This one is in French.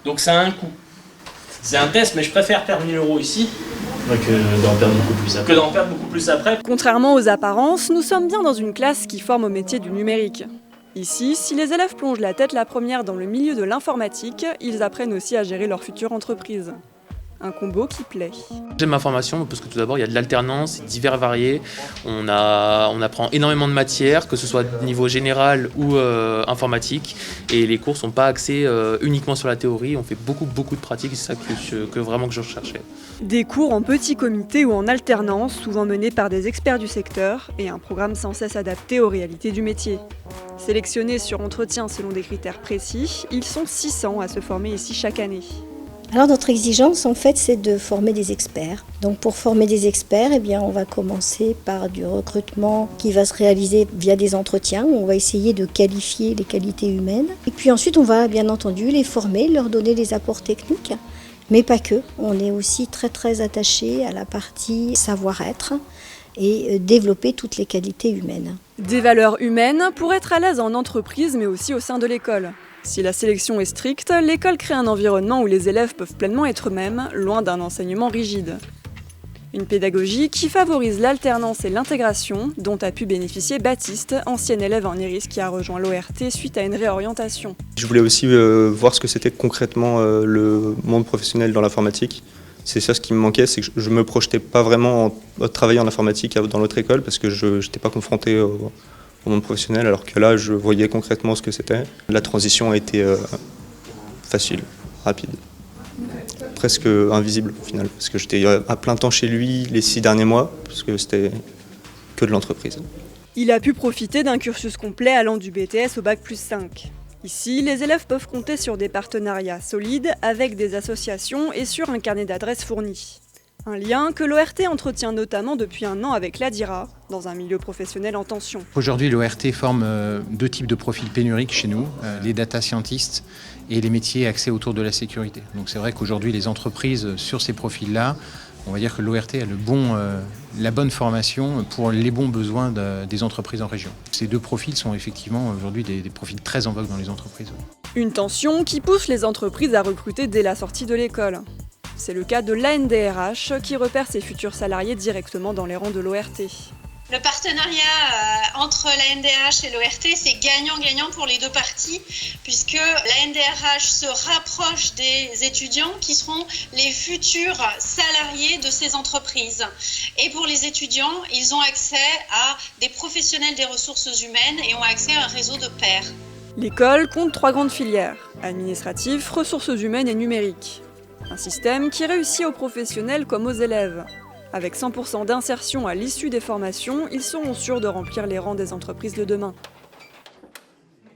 Donc ça a un coût. C'est un test, mais je préfère perdre 1 000 € ici que d'en perdre beaucoup plus après. Contrairement aux apparences, nous sommes bien dans une classe qui forme au métier du numérique. Ici, si les élèves plongent la tête la première dans le milieu de l'informatique, ils apprennent aussi à gérer leur future entreprise. Un combo qui plaît. J'aime ma formation parce que tout d'abord il y a de l'alternance, c'est divers et varié. On apprend énormément de matières, que ce soit niveau général ou informatique. Et les cours ne sont pas axés uniquement sur la théorie, on fait beaucoup de pratiques et c'est ça que vraiment je recherchais. Des cours en petit comité ou en alternance, souvent menés par des experts du secteur, et un programme sans cesse adapté aux réalités du métier. Sélectionnés sur entretien selon des critères précis, ils sont 600 à se former ici chaque année. Alors notre exigence en fait c'est de former des experts. Donc pour former des experts, eh bien, on va commencer par du recrutement qui va se réaliser via des entretiens où on va essayer de qualifier les qualités humaines. Et puis ensuite on va bien entendu les former, leur donner des apports techniques, mais pas que. On est aussi très attaché à la partie savoir-être et développer toutes les qualités humaines. Des valeurs humaines pour être à l'aise en entreprise mais aussi au sein de l'école. Si la sélection est stricte, l'école crée un environnement où les élèves peuvent pleinement être eux-mêmes, loin d'un enseignement rigide. Une pédagogie qui favorise l'alternance et l'intégration, dont a pu bénéficier Baptiste, ancien élève en IRIS qui a rejoint l'ORT suite à une réorientation. Je voulais aussi voir ce que c'était concrètement le monde professionnel dans l'informatique. C'est ça ce qui me manquait, c'est que je ne me projetais pas vraiment à travailler en informatique dans l'autre école parce que je n'étais pas confronté au monde professionnel, alors que là, je voyais concrètement ce que c'était. La transition a été facile, rapide, presque invisible au final, parce que j'étais à plein temps chez lui les 6 derniers mois, parce que c'était que de l'entreprise. Il a pu profiter d'un cursus complet allant du BTS au Bac+5. Ici, les élèves peuvent compter sur des partenariats solides avec des associations et sur un carnet d'adresses fourni. Un lien que l'ORT entretient notamment depuis 1 an avec l'ADIRA, dans un milieu professionnel en tension. Aujourd'hui, l'ORT forme 2 types de profils pénuriques chez nous, les data scientists et les métiers axés autour de la sécurité. Donc c'est vrai qu'aujourd'hui, les entreprises sur ces profils-là, on va dire que l'ORT a la bonne formation pour les bons besoins des entreprises en région. Ces 2 profils sont effectivement aujourd'hui des profils très en vogue dans les entreprises. Une tension qui pousse les entreprises à recruter dès la sortie de l'école. C'est le cas de l'ANDRH qui repère ses futurs salariés directement dans les rangs de l'ORT. Le partenariat entre l'ANDRH et l'ORT, c'est gagnant-gagnant pour les 2 parties, puisque l'ANDRH se rapproche des étudiants qui seront les futurs salariés de ces entreprises. Et pour les étudiants, ils ont accès à des professionnels des ressources humaines et ont accès à un réseau de pairs. L'école compte 3 grandes filières, administratif, ressources humaines et numériques. Un système qui réussit aux professionnels comme aux élèves. Avec 100% d'insertion à l'issue des formations, ils seront sûrs de remplir les rangs des entreprises de demain.